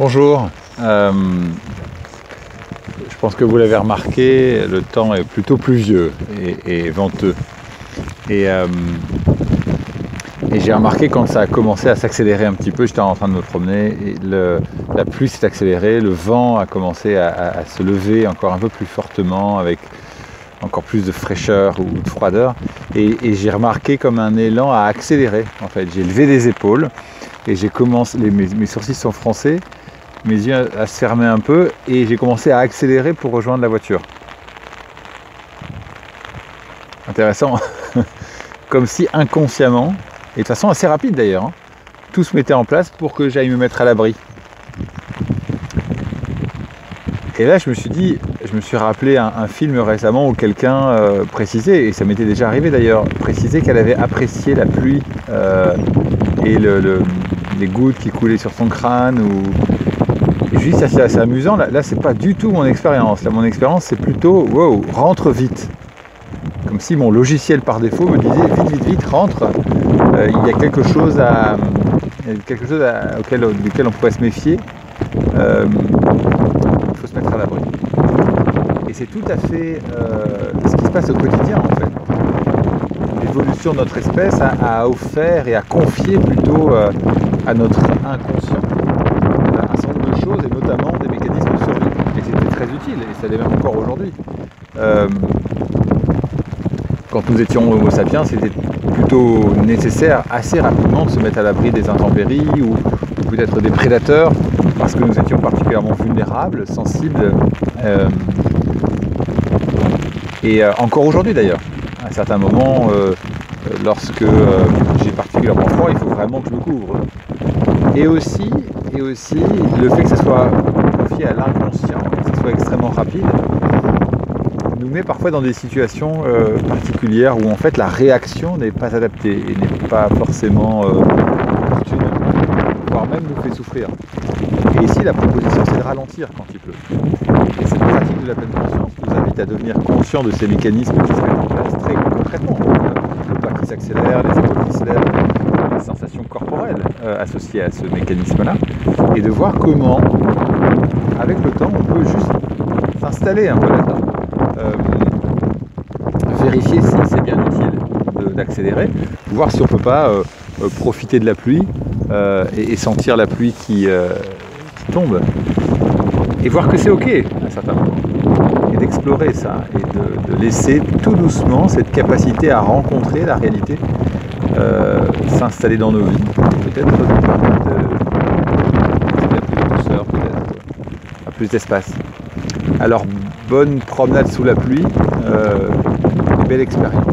Bonjour, je pense que vous l'avez remarqué, le temps est plutôt pluvieux et venteux. Et j'ai remarqué quand ça a commencé à s'accélérer un petit peu, j'étais en train de me promener, et la pluie s'est accélérée, le vent a commencé à se lever encore un peu plus fortement, avec encore plus de fraîcheur ou de froideur. Et j'ai remarqué comme un élan à accélérer, en fait. J'ai levé les épaules et j'ai commencé, mes sourcils sont froncés, mes yeux à se fermer un peu, et j'ai commencé à accélérer pour rejoindre la voiture. Intéressant. Comme si inconsciemment, et de façon assez rapide d'ailleurs, tout se mettait en place pour que j'aille me mettre à l'abri. Et là je me suis rappelé un film récemment où quelqu'un précisait, et ça m'était déjà arrivé d'ailleurs, précisait qu'elle avait apprécié la pluie et les gouttes qui coulaient sur son crâne. Et je dis ça, c'est assez amusant, là c'est pas du tout mon expérience. Là mon expérience c'est plutôt wow, rentre vite. Comme si mon logiciel par défaut me disait vite, rentre. Il y a quelque chose duquel on pourrait se méfier. Il faut se mettre à l'abri. Et c'est tout à fait ce qui se passe au quotidien en fait. L'évolution de notre espèce a offert et a confié plutôt à notre inconscient un certain nombre de choses, et notamment des mécanismes de survie. Et c'était très utile, et ça l'est même encore aujourd'hui. Quand nous étions Homo sapiens, c'était plutôt nécessaire assez rapidement de se mettre à l'abri des intempéries ou peut-être des prédateurs, parce que nous étions particulièrement vulnérables, sensibles, et encore aujourd'hui d'ailleurs. À certains moments, lorsque j'ai particulièrement froid, il faut vraiment que je me couvre. Et aussi le fait que ça soit confié à l'inconscient, que ça soit extrêmement rapide, nous met parfois dans des situations particulières où en fait la réaction n'est pas adaptée et n'est pas forcément opportune, voire même nous fait souffrir. Et ici la proposition c'est de ralentir quand il pleut. Et cette pratique de la pleine conscience nous invite à devenir conscients de ces mécanismes qui se mettent en place très concrètement. Le pas qui s'accélère, les épaules qui se lèvent, les sensations corporelles associées à ce mécanisme-là, et de voir comment, avec le temps, on peut juste s'installer un peu là-dedans. Vérifier si c'est bien utile d'accélérer, voir si on ne peut pas profiter de la pluie et sentir la pluie qui tombe, et voir que c'est ok à certains moments, et d'explorer ça, et de laisser tout doucement cette capacité à rencontrer la réalité s'installer dans nos vies, peut-être à plus de douceur, peut-être à plus d'espace. Alors bonne promenade sous la pluie, belle expérience.